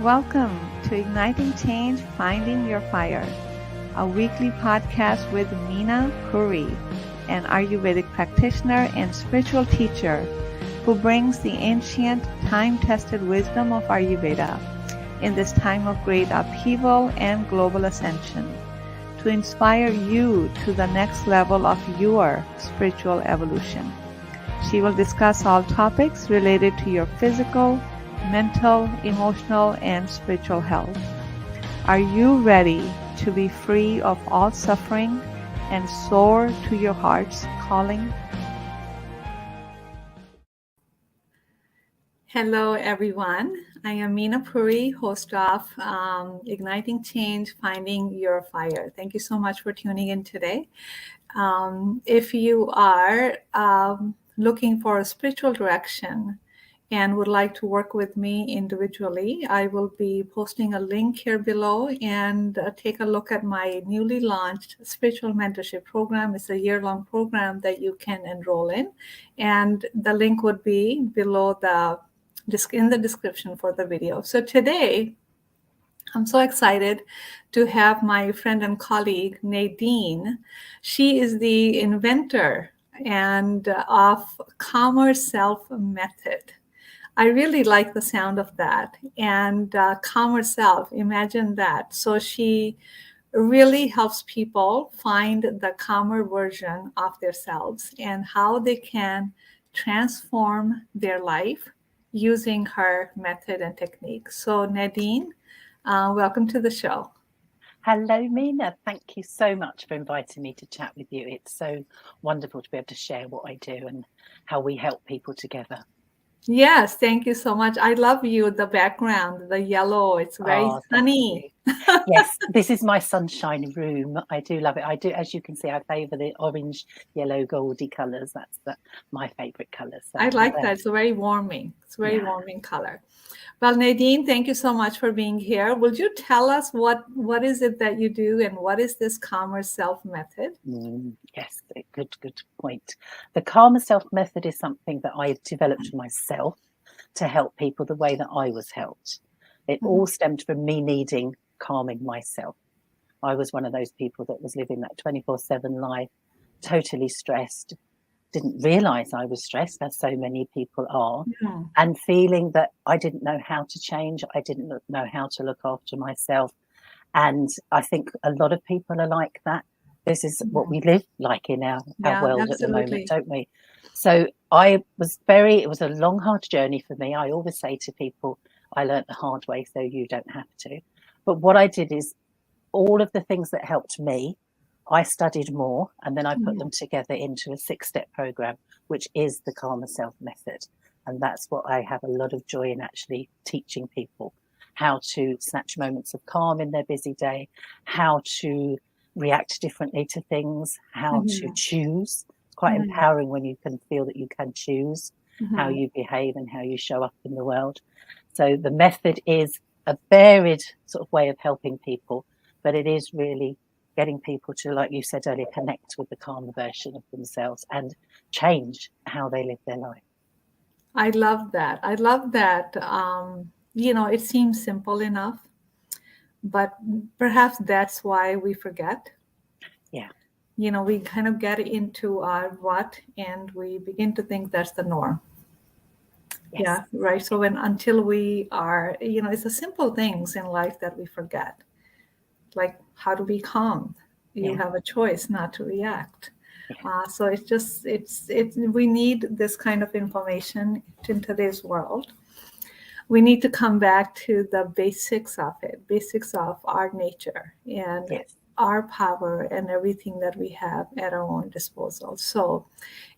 Welcome to Igniting Change, Finding Your Fire, a weekly podcast with Meena Puri, an Ayurvedic practitioner and spiritual teacher who brings the ancient, time-tested wisdom of Ayurveda in this time of great upheaval and global ascension to inspire you to the next level of your spiritual evolution. She will discuss all topics related to your physical, mental, emotional, and spiritual health. Are you ready to be free of all suffering and soar to your heart's calling? Hello, everyone. I am Meena Puri, host of Igniting Change, Finding Your Fire. Thank you so much for tuning in today. If you are looking for a spiritual direction and would like to work with me individually, I will be posting a link here below and take a look at my newly launched spiritual mentorship program. It's a year-long program that you can enroll in. And the link would be below in the description for the video. So today, I'm so excited to have my friend and colleague, Nadine. She is the inventor of Calmer Self method. I really like the sound of that. And calmer self, imagine that. So she really helps people find the calmer version of themselves and how they can transform their life using her method and technique. So Nadine, welcome to the show. Hello, Meena. Thank you so much for inviting me to chat with you. It's so wonderful to be able to share what I do and how we help people together. Yes, thank you so much. I love the background, the yellow. It's very sunny. Yes, this is my sunshine room. I do love it. I do, as you can see, I favour the orange, yellow, goldy colours. That's my favourite colours. So I like that. It's very warming. It's a very warming color. Well, Nadine, thank you so much for being here. Would you tell us what is it that you do and what is this Calmer Self method? Yes, good point. The Calmer Self method is something that I've developed myself to help people the way that I was helped. It all stemmed from me needing calming myself. I was one of those people that was living that 24/7 life, totally stressed, didn't realize I was stressed, as so many people are, and feeling that I didn't know how to change. I didn't know how to look after myself. And I think a lot of people are like that. This is what we live like in our world at the moment, don't we? So it was a long, hard journey for me. I always say to people, I learned the hard way, so you don't have to. But what I did is all of the things that helped me, I studied more, and then I put them together into a 6-step program, which is the Calmer Self method. And that's what I have a lot of joy in actually teaching people, how to snatch moments of calm in their busy day, how to react differently to things, how to choose. It's quite empowering when you can feel that you can choose how you behave and how you show up in the world. So the method is a varied sort of way of helping people, but it is really getting people to, like you said earlier, connect with the calmer version of themselves and change how they live their life. I love that. It seems simple enough, but perhaps that's why we forget. Yeah. We kind of get into our rut and we begin to think that's the norm. Yes. Yeah, right. So until we are, it's the simple things in life that we forget. Like how to be calm. You have a choice not to react. So we need this kind of information in today's world. We need to come back to the basics of it, basics of our nature and our power and everything that we have at our own disposal. So,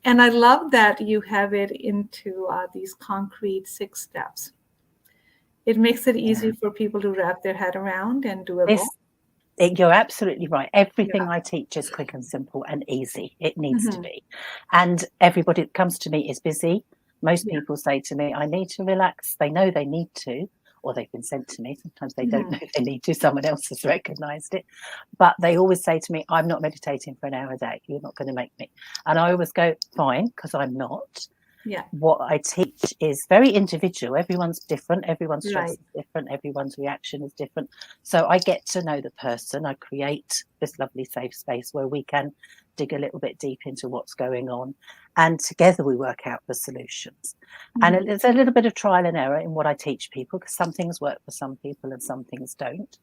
and I love that you have it into these concrete 6 steps. It makes it easy for people to wrap their head around and doable. You're absolutely right. Everything I teach is quick and simple and easy. It needs to be. And everybody that comes to me is busy. Most people say to me, I need to relax. They know they need to, or they've been sent to me. Sometimes they don't know they need to. Someone else has recognized it. But they always say to me, I'm not meditating for an hour a day. You're not going to make me. And I always go, fine, because I'm not. Yeah. What I teach is very individual. Everyone's different. Everyone's stress Right. is different. Everyone's reaction is different. So I get to know the person. I create this lovely safe space where we can dig a little bit deep into what's going on. And together we work out the solutions. And Mhm. it's a little bit of trial and error in what I teach people, because some things work for some people and some things don't.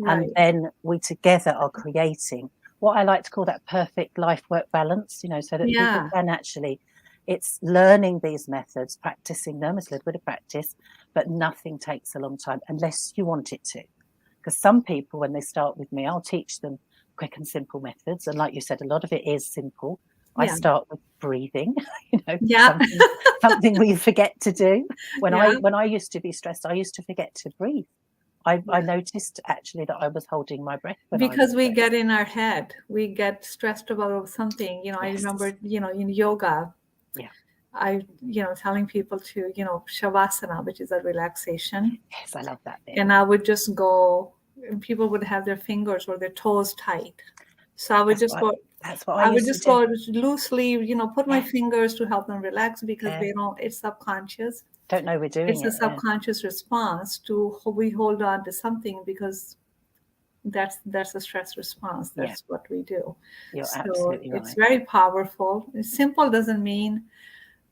And Right. then we together are creating what I like to call that perfect life work balance, so that people Yeah. can actually, it's learning these methods, practicing them. It's a little bit of practice, but nothing takes a long time unless you want it to. Because some people, when they start with me, I'll teach them quick and simple methods. And like you said, a lot of it is simple. I Yeah. start with breathing, Yeah. something we forget to do. When Yeah. I used to be stressed, I used to forget to breathe. I Yeah. noticed actually that I was holding my breath when I was Because we stressed. get in our head, we get stressed about something. I Yes. remember, in yoga, Yeah. telling people to, shavasana, which is a relaxation. Yes, I love that bit. And I would just go, and people would have their fingers or their toes tight. So I would That's just what go, that's what I I would used to just do. go loosely, put my Yeah, fingers to help them relax because yeah. they don't, it's subconscious. Don't know we're doing It's a it. Yeah. subconscious response to we hold on to something because that's a stress response. Yeah, That's what we do. you're So absolutely it's right. very powerful. Simple doesn't mean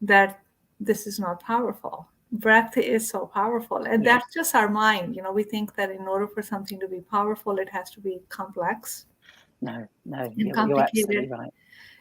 that this is not powerful. Breath is so powerful, and Yeah. that's just our mind. We think that in order for something to be powerful, it has to be complex No, and you're absolutely complicated. right.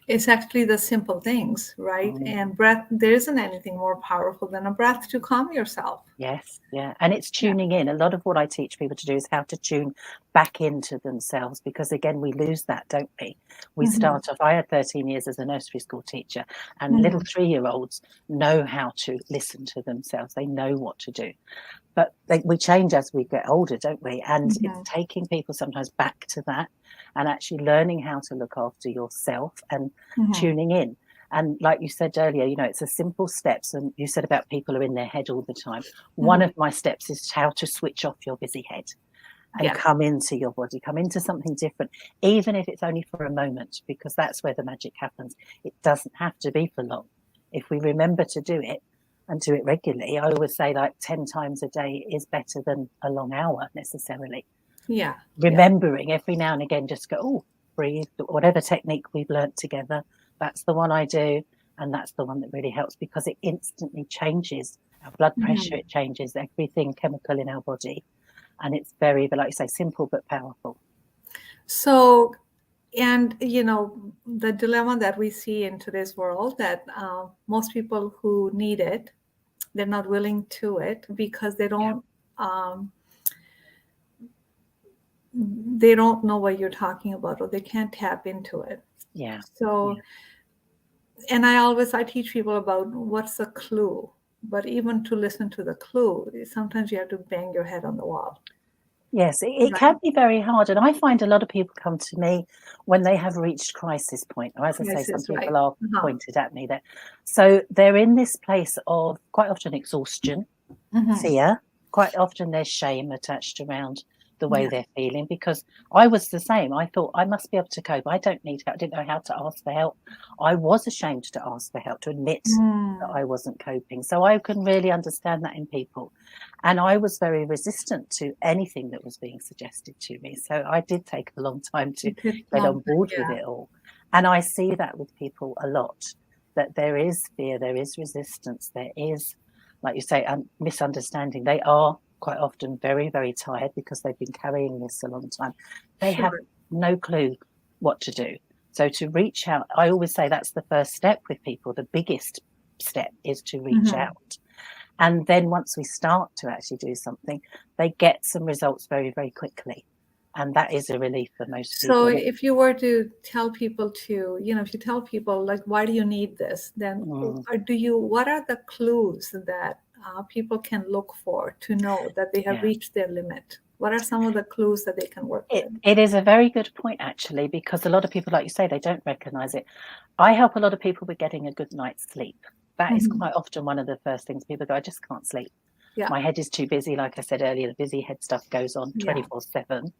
It's actually the simple things, right? Mm. And breath, there isn't anything more powerful than a breath to calm yourself. Yes, yeah. And it's Yeah. tuning in. A lot of what I teach people to do is how to tune back into themselves, because again, we lose that, don't we? We Hmm. start off, I had 13 years as a nursery school teacher, and little Hmm. 3-year-olds know how to listen to themselves. They know what to do. But we change as we get older, don't we? And it's Hmm. taking people sometimes back to that and actually learning how to look after yourself and Hmm. tuning in. And like you said earlier, it's a simple steps. And you said about people are in their head all the time. One Hmm. of my steps is how to switch off your busy head and Yeah. come into your body, come into something different, even if it's only for a moment, because that's where the magic happens. It doesn't have to be for long. If we remember to do it and do it regularly, I always say like 10 times a day is better than a long hour necessarily. Yeah. Yeah. Remembering every now and again, just go, oh, breathe, whatever technique we've learnt together, that's the one I do. And that's the one that really helps, because it instantly changes our blood pressure, Hmm. it changes everything chemical in our body. And it's very, like you say, simple but powerful. So, and the dilemma that we see in today's world, that most people who need it, they're not willing to it because Yeah, um, they don't know what you're talking about, or they can't tap into it. yeah, So, yeah. and I teach people about what's a clue, but even to listen to the clue, sometimes you have to bang your head on the wall. Yes, it Right. can be very hard. And I find a lot of people come to me when they have reached crisis point, or as I say, some Crisis, right. people are Uh-huh. pointed at me there. So they're in this place of quite often exhaustion, Hmm. fear. Quite often there's shame attached around the way Yeah. they're feeling, because I was the same. I thought I must be able to cope. I don't need help. I didn't know how to ask for help. I was ashamed to ask for help, to admit that Mm. I wasn't coping. So I can really understand that in people. And I was very resistant to anything that was being suggested to me. So I did take a long time to It takes a get long on time. board with Yeah. it all. And I see that with people a lot, that there is fear, there is resistance, there is, like you say, misunderstanding. They are quite often very, very tired because they've been carrying this a long time. They have Sure. no clue what to do. So to reach out, I always say that's the first step with people. The biggest step is to reach Hmm. out. And then once we start to actually do something, they get some results very, very quickly. And that is a relief for most So people. if you were to tell people to, if you tell people like, why do you need this? Then Mm, what are the clues that people can look for to know that they have yeah. reached their limit? What are some of the clues that they can work with? It is a very good point, actually, because a lot of people, like you say, they don't recognize it. I help a lot of people with getting a good night's sleep. That is Hmm. quite often one of the first things people go, I just can't sleep. Yeah. My head is too busy. Like I said earlier, the busy head stuff goes on Yeah. 24/7.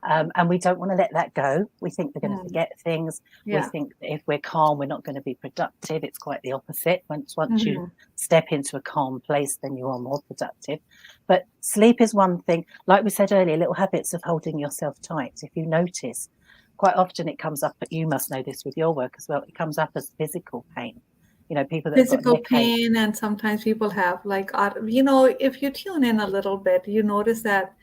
And we don't want to let that go. We think we're going to forget things. We Yeah. think that if we're calm, we're not going to be productive. It's quite the opposite. Once you Mm-hmm. step into a calm place, then you are more productive. But sleep is one thing. Like we said earlier, little habits of holding yourself tight. If you notice, quite often it comes up, but you must know this with your work as well, it comes up as physical pain. You know, people that have got Physical neck ache. pain, and sometimes people have like, if you tune in a little bit, you notice that,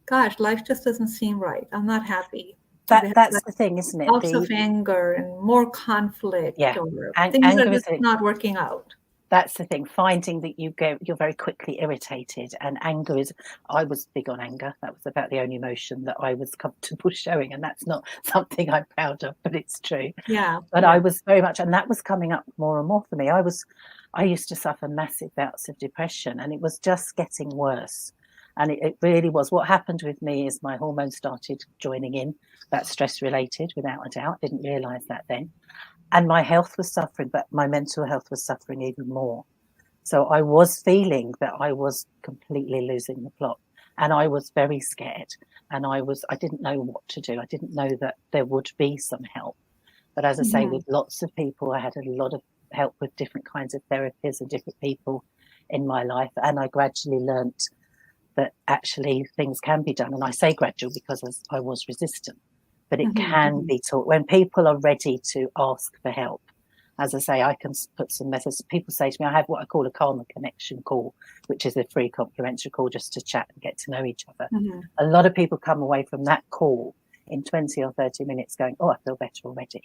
gosh, life just doesn't seem right. I'm not happy. They have That's like the thing, isn't it? bouts of anger and more conflict, Yeah, or things are anger is just not working out. that's the thing, finding that you're very quickly irritated, and anger is, I was big on anger. That was about the only emotion that I was comfortable showing, and that's not something I'm proud of, but it's true. Yeah. But I Yeah. was very much, and that was coming up more and more for me. I used to suffer massive bouts of depression, and it was just getting worse. And it really was. What happened with me is my hormones started joining in. That's stress related, without a doubt. Didn't realise that then. And my health was suffering, but my mental health was suffering even more. So I was feeling that I was completely losing the plot, and I was very scared, and I didn't know what to do. I didn't know that there would be some help. But as I say, Mhm. with lots of people, I had a lot of help with different kinds of therapies and different people in my life, and I gradually learnt that actually things can be done. And I say gradual because I was resistant, but it Mhm. can Mhm. be taught when people are ready to ask for help. As I say, I can put some methods. People say to me, I have what I call a karma connection call, which is a free complimentary call just to chat and get to know each other. Mhm. A lot of people come away from that call in 20 or 30 minutes going, oh, I feel better already.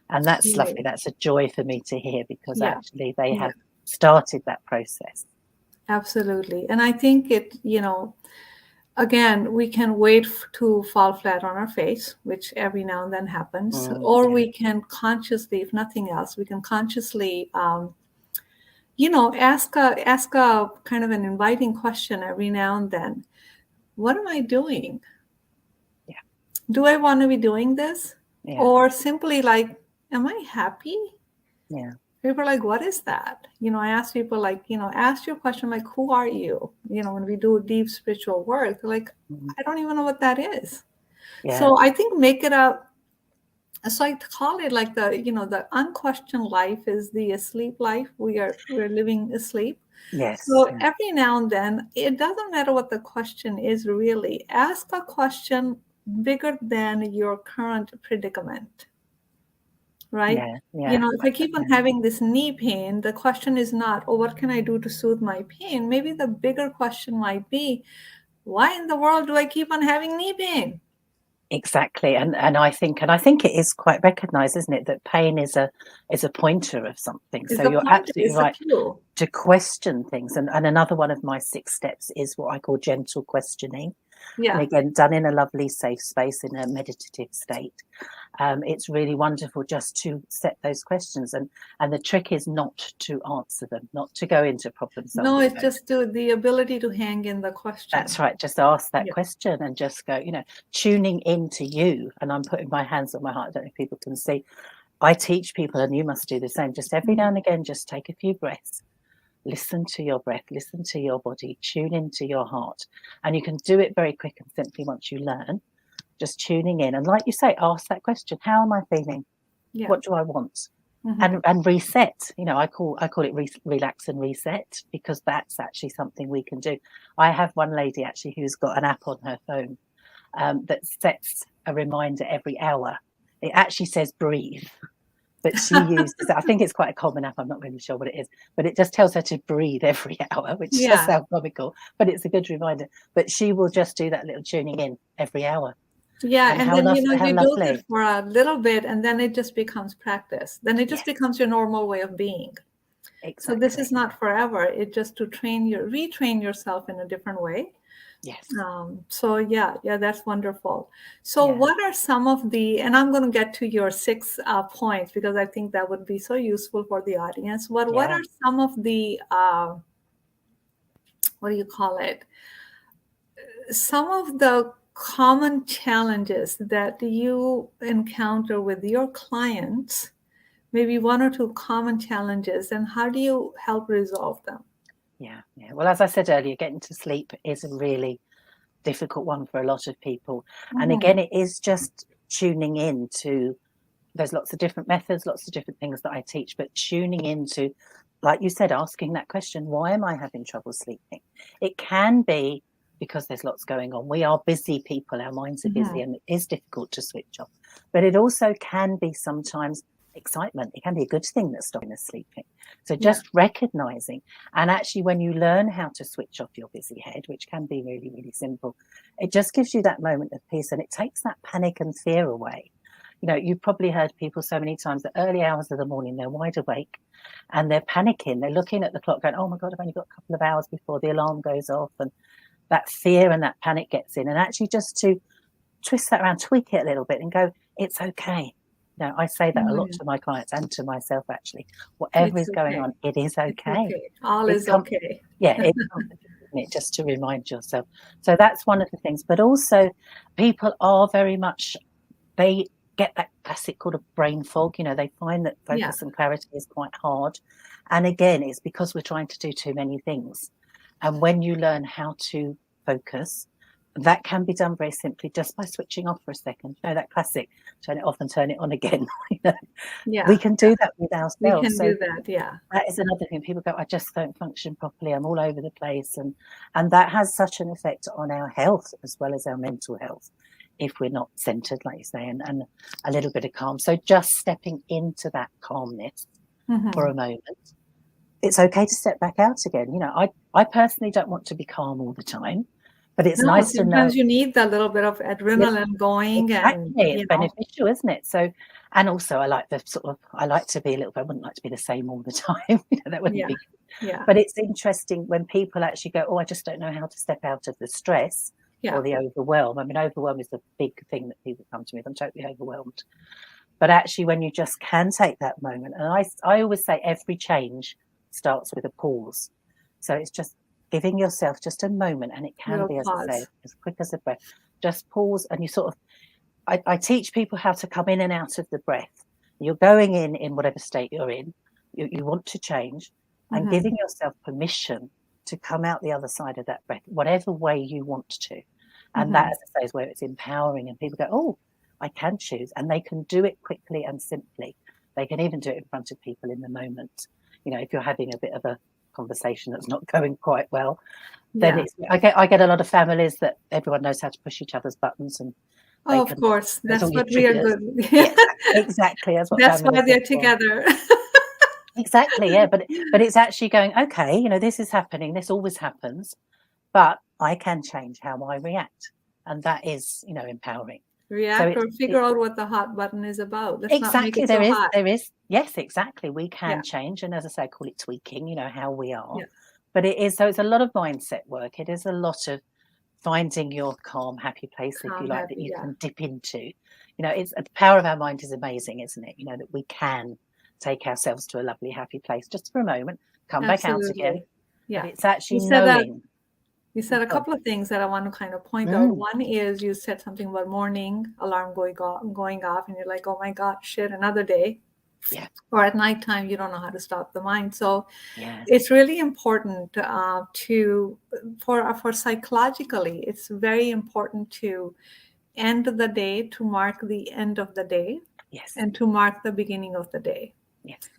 And that's lovely. Right. That's a joy for me to hear, because Yeah. actually they Yeah. have started that process. Absolutely. And I think again, we can wait to fall flat on our face, which every now and then happens, or Yeah. we can consciously, if nothing else, we can consciously, ask a kind of an inviting question every now and then. What am I doing? Yeah. Do I want to be doing this? Yeah. Or simply like, am I happy? Yeah. People are like, what is that? I ask people like, ask your question like, who are you? When we do deep spiritual work, they're like, Mhm. I don't even know what that is. Yeah. So I think make it so I call it like the unquestioned life is the asleep life. We're living asleep. Yes. So every now and then, it doesn't matter what the question is really. Ask a question bigger than your current predicament, right? Yeah. Yeah. If I keep on having this knee pain, the question is not, oh, what can I do to soothe my pain? Maybe the bigger question might be, why in the world do I keep on having knee pain? Exactly. And I think it is quite recognized, isn't it, that pain is a pointer of something. Is So the you're point, absolutely is the right clue. to question things. And another one of my 6 steps is what I call gentle questioning. And Yeah. again, done in a lovely safe space, in a meditative state. It's really wonderful just to set those questions, and the trick is not to answer them, not to go into problem No, solving it's mode. just the ability to hang in the question. That's right, just ask that Yeah. question and just go, tuning into you. And I'm putting my hands on my heart. I don't know if people can see. I teach people, and you must do the same, just every now Mhm. and again, just take a few breaths. Listen to your breath, listen to your body, tune into your heart. And you can do it very quick and simply once you learn, just tuning in. And like you say, ask that question, how am I feeling? Yeah. What do I want? Hmm. And reset. I call it relax and reset, because that's actually something we can do. I have one lady actually who's got an app on her phone that sets a reminder every hour. It actually says breathe, but she uses it. I think it's quite a common app. I'm not really sure what it is, but it just tells her to breathe every hour, which does Yeah. sound comical, but it's a good reminder. But she will just do that little tuning in every hour. Yeah. And And how then, lovely, how you do it lovely. for a little bit, and then it just becomes practice. Then it just Yes, becomes your normal way of being. So this exactly. is not forever. It's just to retrain yourself in a different way. Yes. So yeah, that's wonderful. So Yeah. what are some of and I'm going to get to your 6 points because I think that would be so useful for the audience. What Yeah. are some of the, what do you call it? Some of the common challenges that you encounter with your clients, maybe 1 or 2 common challenges, and how do you help resolve them? Yeah. Well, as I said earlier, getting to sleep is a really difficult one for a lot of people. And Mhm. again, it is just tuning in to, there's lots of different methods, lots of different things that I teach, but tuning into, like you said, asking that question, why am I having trouble sleeping? It can be because there's lots going on. We are busy people, our minds are busy, Mhm. and it is difficult to switch off. But it also can be sometimes excitement. It can be a good thing that's stopping us sleeping. So Yeah. just recognizing, and actually when you learn how to switch off your busy head, which can be really, really simple, it just gives you that moment of peace, and it takes that panic and fear away. You know, you've probably heard people so many times, the early hours of the morning, they're wide awake and they're panicking. They're looking at the clock going, oh my God, I've only got a couple of hours before the alarm goes off. And that fear and that panic gets in. And actually just to twist that around, tweak it a little bit and go, it's okay. You know, I say that a lot Mhm. to my clients and to myself, actually. Whatever It's is going okay. on, it is It's okay. okay. All It's is okay. yeah, it's comforting, isn't it, just to remind yourself. So that's one of the things. But also, people are very much, they get that classic called a brain fog. You know, they find that Yeah. focus and clarity is quite hard. And again, it's because we're trying to do too many things. And when you learn how to focus, that can be done very simply just by switching off for a second. You know, that classic turn it off and turn it on again. You know, we Yeah. can do that with We ourselves. can So do that. Yeah. that is another thing. People go, I just don't function properly. I'm all over the place. And that has such an effect on our health as well as our mental health if we're not centered, like you say, and a little bit of calm. So just stepping into that calmness for Mhm. a moment. It's okay to step back out again. You know, I personally don't want to be calm all the time, but it's No, nice to know. sometimes you need that little bit of adrenaline going and, Exactly, it's beneficial, isn't it? So, and also I like the sort of, I like to be a little bit, I wouldn't like to be the same all the time. You know, that wouldn't yeah. be good. Yeah. But it's interesting when people actually go, oh, I just don't know how to step out of the stress Yeah. or the overwhelm. I mean, overwhelm is the big thing that people come to me with. I'm totally overwhelmed. But actually, when you just can take that moment, and I always say every change starts with a pause. So it's just giving yourself just a moment, and it can Real be, as I say, pause. as quick as a breath. Just pause, and you sort of, I teach people how to come in and out of the breath. You're going in whatever state you're in, you want to change, and Mhm. giving yourself permission to come out the other side of that breath, whatever way you want to. And that, Mhm. as I say, is where it's empowering, and people go, oh, I can choose, and they can do it quickly and simply. They can even do it in front of people in the moment. You know, if you're having a bit of a conversation that's not going quite well, then Yeah. it's, I get a lot of families that everyone knows how to push each other's buttons, and Oh, they of can, course. there's That's all your what we are triggers. good. Yeah, exactly. That's what That's why families are they're for. together. Exactly, yeah. But it's actually going, okay, you know, this is happening, this always happens, but I can change how I react. And that is, you know, empowering. So React or it figure out what the hot button is about. Let's not make exactly, it so hot. there is, yes, exactly. We Yeah. can change. And as I say, I call it tweaking, you know, how we are. Yeah. But it is, so it's a lot of mindset work. It is a lot of finding your calm, happy place, if you Calm, like, that happy. you Yeah. can dip into. You know, it's the power of our mind is amazing, isn't it? You know, that we can take ourselves to a lovely, happy place just for a moment, come back out again. Absolutely. But Yeah. it's actually You said that knowing. you Oh, said a God. couple of things that I want to kind of point out. Mm, One is you said something about morning alarm going off, and you're like, oh my God, shit, another day. yeah, Or at nighttime, you don't know how to stop the mind. So yes, it's really important for psychologically, it's very important to end the day, to mark the end of the day yes, and to mark the beginning of the day. yes,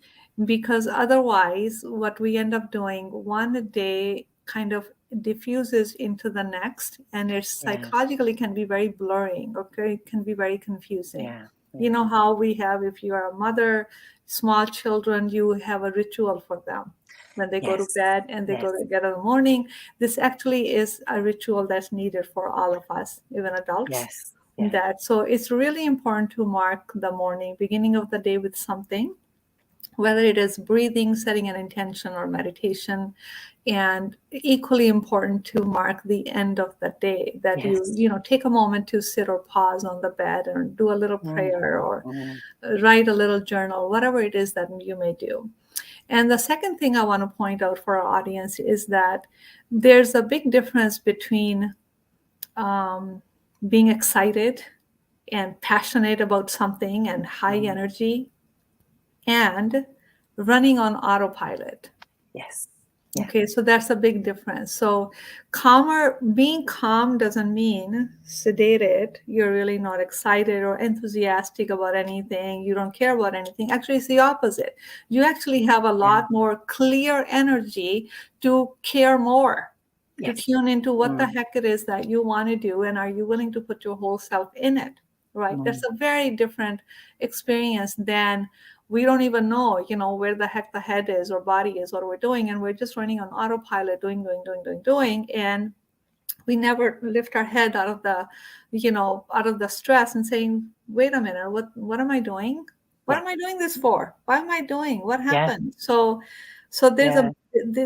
Because otherwise, what we end up doing, one day kind of diffuses into the next, and it yes, psychologically can be very blurring, okay? It can be very confusing. yeah, You yeah, know how we have, if you are a mother, small children, you have a ritual for them when they go to yes, bed and they go yes, to get in the morning. This actually is a ritual that's needed for all of us, even adults. yes, yeah, That so it's really important to mark the morning, beginning of the day with something, whether it is breathing, setting an intention, or meditation. And equally important to mark the end of the day, that yes. take a moment to sit or pause on the bed and do a little Mm, prayer, or mm, write a little journal, whatever it is that you may do. And the second thing I want to point out for our audience is that there's a big difference between um, being excited and passionate about something and high mm, energy, and running on autopilot. yes, Yeah. Okay, so that's a big difference. So being calm doesn't mean sedated. You're really not excited or enthusiastic about anything. You don't care about anything. Actually, it's the opposite. You actually have a Yeah. lot more clear energy to care more, to Yes. tune into what the Mm. heck it is that you want to do, and are you willing to put your whole self in it, right? That's Mm. a very different experience than we don't even know, where the heck the head is or body is, what we're doing, and we're just running on autopilot, doing, and we never lift our head out of the stress and saying, wait a minute, what am I doing? What Yeah. am I doing this for? Why am I doing? What Yeah. happened? So there's Yeah.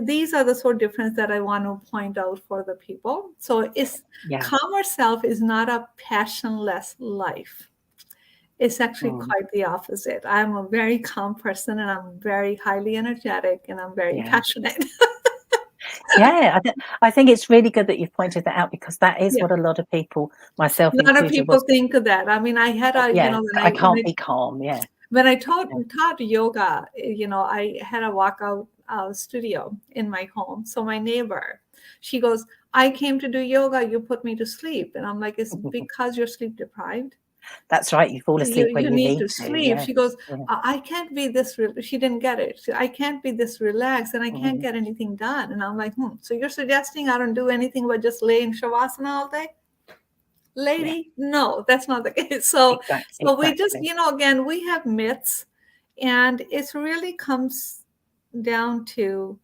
these are the sort of difference that I want to point out for the people. So it's Yeah. calmer self is not a passionless life. It's actually Mm. quite the opposite. I'm a very calm person and I'm very highly energetic and I'm very Yeah. passionate. Yeah. I think it's really good that you've pointed that out, because that is Yeah. what a lot of people, myself A lot of included, people was. think of that. I mean, I had Yeah. I can't be calm. Yeah. when I taught Yeah. taught yoga, I had a walkout studio in my home. So my neighbor, she goes, I came to do yoga. You put me to sleep. And I'm like, it's because you're sleep deprived. That's right. You fall asleep when You you need need to to. sleep. Yeah. She goes, Yeah. I can't be this she didn't get it. I can't be this relaxed and I can't Mm. get anything done. And I'm like, so you're suggesting I don't do anything but just lay in shavasana all day? Yeah. Lady, no, that's not the case. So we just, Exactly. again, we have myths, and it really comes down to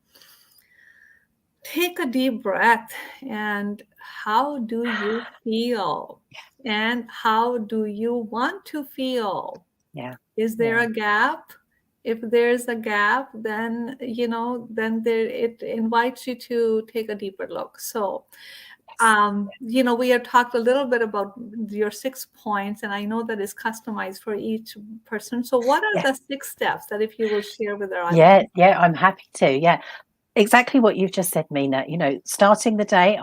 take a deep breath and how do you feel? And how do you want to feel? Yeah. Is there Yeah. a gap? If there's a gap, then it invites you to take a deeper look. So Yes. we have talked a little bit about your 6 points, and I know that is customized for each person. So what are Yeah. the 6 steps that if you will share with our Yeah. audience? Yeah. I'm happy to. Yeah. Exactly what you've just said, Meena. Starting the day,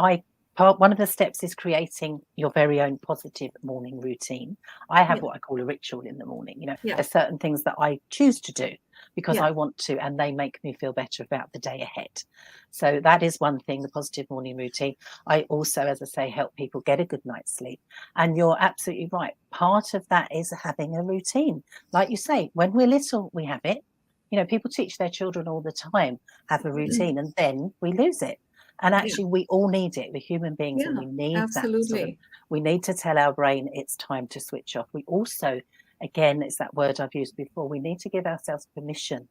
one of the steps is creating your very own positive morning routine. I have Yeah, what I call a ritual in the morning. yeah, There's certain things that I choose to do because yeah. I want to, and they make me feel better about the day ahead. So that is one thing, the positive morning routine. I also, as I say, help people get a good night's sleep. And you're absolutely right. Part of that is having a routine. Like you say, when we're little, we have it. People teach their children all the time, have a routine, and then we lose it. And Yeah, actually, we all need it. We're human beings, and yeah, we need that absolutely. we need to tell our brain it's time to switch off. We also, again, it's that word I've used before, we need to give ourselves permission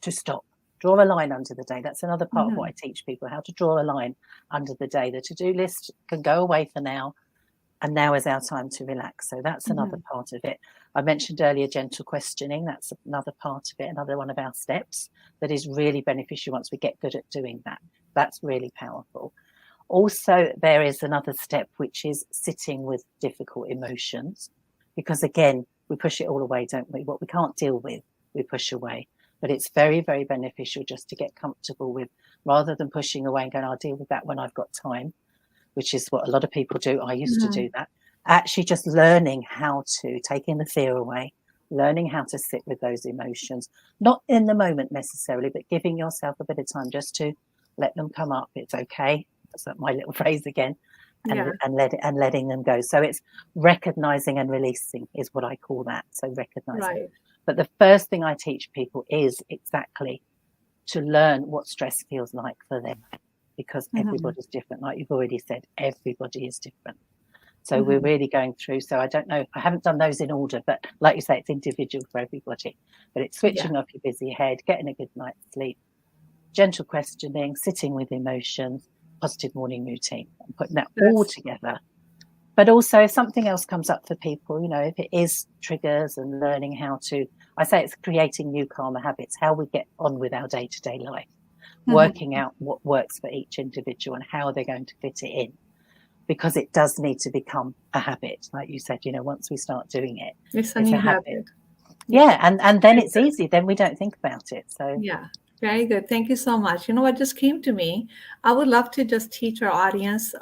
to stop. Draw a line under the day. That's another part of what Mhm. I teach people, how to draw a line under the day. The to-do list can go away for now, and now is our time to relax. So that's another Mhm. part of it. I mentioned earlier gentle questioning. That's another part of it, another one of our steps that is really beneficial once we get good at doing that. That's really powerful. Also, there is another step, which is sitting with difficult emotions, because again, we push it all away, don't we? What we can't deal with, we push away. But it's very, very beneficial just to get comfortable with, rather than pushing away and going, I'll deal with that when I've got time, which is what a lot of people do. I used to Mhm. do that. Actually, just learning how to taking the fear away, learning how to sit with those emotions, not in the moment necessarily, but giving yourself a bit of time just to let them come up. It's okay. That's my little phrase again, Yeah, and letting them go. So it's recognizing and releasing is what I call that. So recognizing. right. But the first thing I teach people is exactly to learn what stress feels like for them, because Mhm. everybody's different. Like you've already said, everybody is different. So we're Mhm. really going through. So I don't know, I haven't done those in order, but like you say, it's individual for everybody. But it's Yeah, switching off your busy head, getting a good night's sleep, gentle questioning, sitting with emotions, positive morning routine, and putting that all that's together. But also, if something else comes up for people, if it is triggers and learning how to, I say it's creating new calmer habits, how we get on with our day to day life, Mhm. working out what works for each individual and how they're going to fit it in, because it does need to become a habit. Like you said, once we start doing it, It's a it's a new habit. habit. Yeah, Yeah. And then very it's good. easy. Then we don't think about it. So, Yeah, very good. Thank you so much. You know what just came to me? I would love to just teach our audience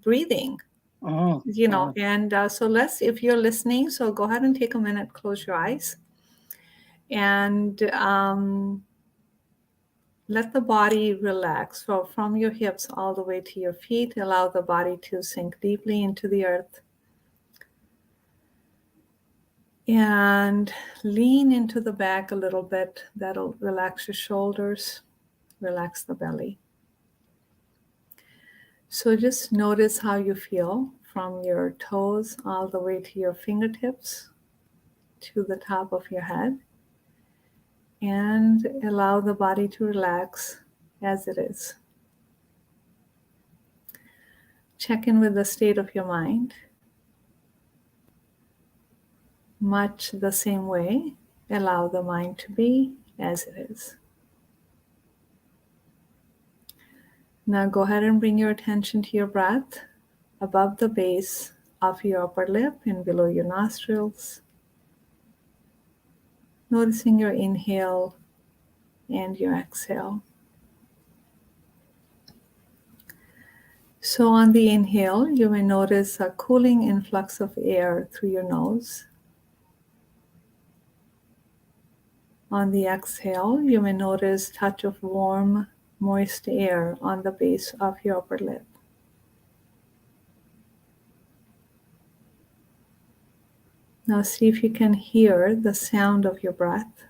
breathing. mm, mm, And so if you're listening, so go ahead and take a minute, close your eyes, and let the body relax. So from your hips all the way to your feet, allow the body to sink deeply into the earth. And lean into the back a little bit. That'll relax your shoulders, relax the belly. So just notice how you feel from your toes all the way to your fingertips, to the top of your head. And allow the body to relax as it is. Check in with the state of your mind. Much the same way, allow the mind to be as it is. Now go ahead and bring your attention to your breath above the base of your upper lip and below your nostrils. Noticing your inhale and your exhale. So on the inhale, you may notice a cooling influx of air through your nose. On the exhale, you may notice a touch of warm, moist air on the base of your upper lip. Now see if you can hear the sound of your breath.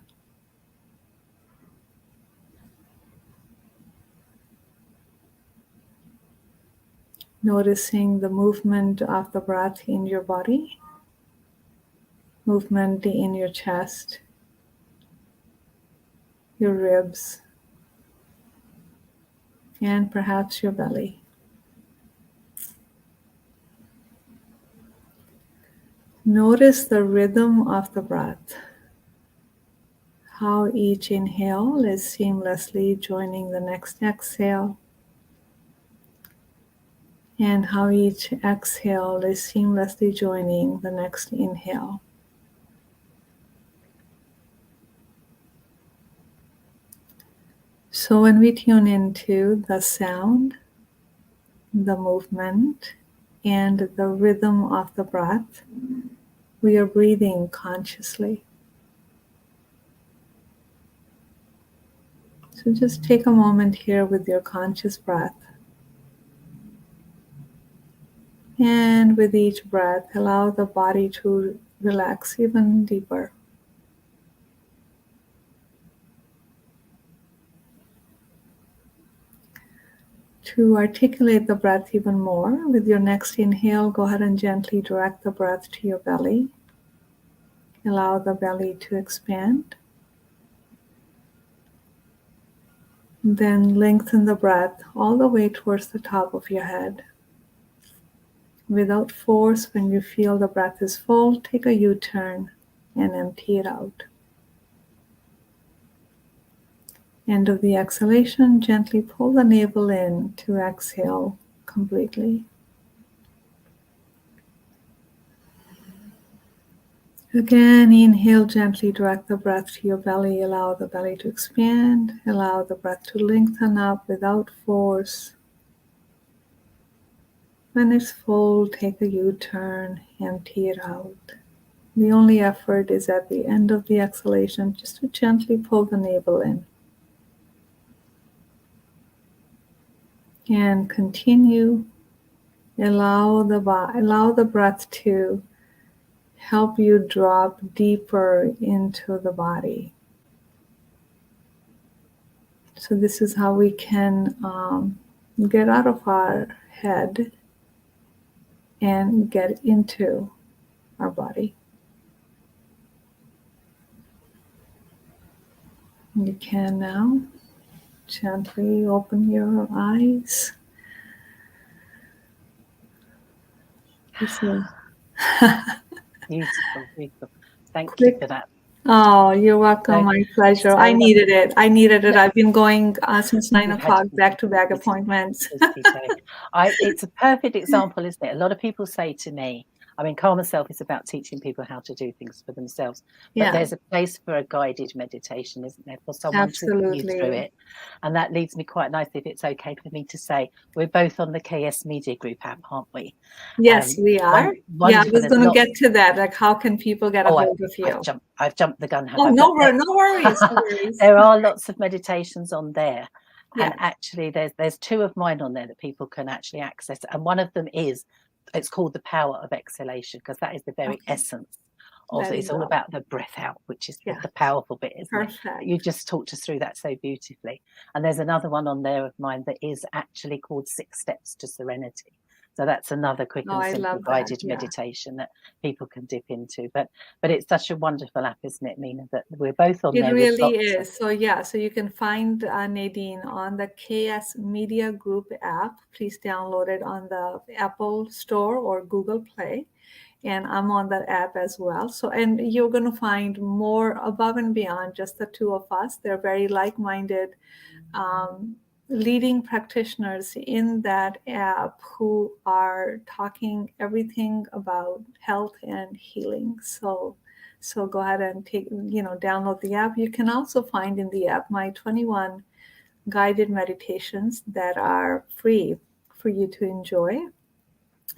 Noticing the movement of the breath in your body, movement in your chest, your ribs, and perhaps your belly. Notice the rhythm of the breath, how each inhale is seamlessly joining the next exhale, and how each exhale is seamlessly joining the next inhale. So when we tune into the sound, the movement, and the rhythm of the breath, we are breathing consciously. So just take a moment here with your conscious breath. And with each breath, allow the body to relax even deeper. To articulate the breath even more, with your next inhale, go ahead and gently direct the breath to your belly. Allow the belly to expand. Then lengthen the breath all the way towards the top of your head. Without force, when you feel the breath is full, take a U-turn and empty it out. End of the exhalation, gently pull the navel in to exhale completely. Again, inhale, gently direct the breath to your belly. Allow the belly to expand. Allow the breath to lengthen up without force. When it's full, take a U-turn, empty it out. The only effort is at the end of the exhalation, just to gently pull the navel in. And continue. Allow the breath to help you drop deeper into the body. So this is how we can get out of our head and get into our body. You can now gently open your eyes. Beautiful, beautiful. Thank you for that. Oh, you're welcome. My pleasure. I needed it. I've been going since 9 o'clock, back-to-back appointments. It's a perfect example, isn't it? A lot of people say to me, I mean, Calmer Self is about teaching people how to do things for themselves. But Yeah, there's a place for a guided meditation, isn't there, for someone talking you through absolutely. it. And that leads me quite nicely, if it's okay for me to say, we're both on the KS Media Group app, aren't we? Yes, we are. Yeah, I Wonderful. was There's going to lots. get to that. Like, how can people get a Oh, hold of you? I've jumped the gun, have Oh, I? no, But no worries, no worries. there are lots of meditations on there. And Yeah. actually, there's 2 of mine on there that people can actually access. And one of them it's called the power of exhalation, because that is the very Okay. essence of it. Letting It's all go. about the breath out, which is Yeah. the powerful bit, isn't it? Perfect. You just talked us through that so beautifully. And there's another one on there of mine that is actually called 6 Steps to Serenity. So that's another quick Oh, and I simple love that. guided Yeah. meditation that people can dip into. But it's such a wonderful app, isn't it, Meena, that we're both on It there with really lots of. is. So yeah, so you can find Nadine on the KS Media Group app. Please download it on the Apple Store or Google Play. And I'm on that app as well. So, and you're going to find more above and beyond just the two of us. They're very like-minded um, leading practitioners in that app who are talking everything about health and healing. So go ahead and download the app. You can also find in the app my 21 guided meditations that are free for you to enjoy.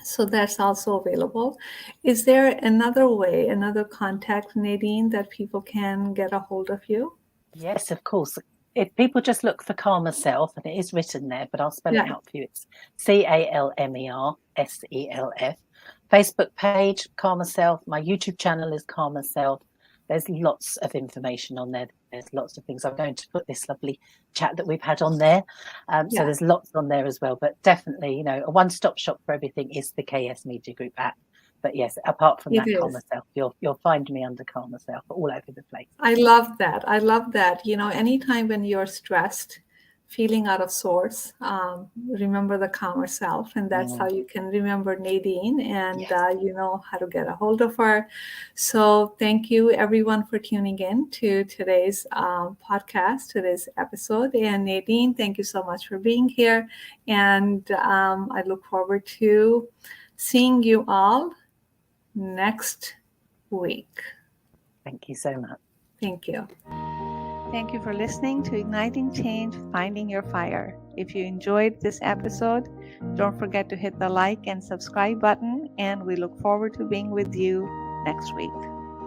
So that's also available. Is there another way, another contact, Nadine, that people can get a hold of you? Yes, of course. If people just look for Calmer Self, and it is written there, but I'll spell it Yeah. out for you. It's CalmerSelf. Facebook page, Calmer Self. My YouTube channel is Calmer Self. There's lots of information on there. There's lots of things. I'm going to put this lovely chat that we've had on there. So Yeah. there's lots on there as well. But definitely, a one-stop shop for everything is the KS Media Group app. But yes, apart from It that, Calmer is. Self, you'll find me under Calmer Self all over the place. I love that. I love that. Anytime when you're stressed, feeling out of sorts, remember the calmer self, and that's how you can remember Nadine, and Yes. you know how to get a hold of her. So thank you everyone for tuning in to today's podcast, today's episode. And Nadine, thank you so much for being here, and I look forward to seeing you all next week. Thank you so much. Thank you. Thank you for listening to Igniting Change, Finding Your Fire. If you enjoyed this episode, don't forget to hit the like and subscribe button, and we look forward to being with you next week.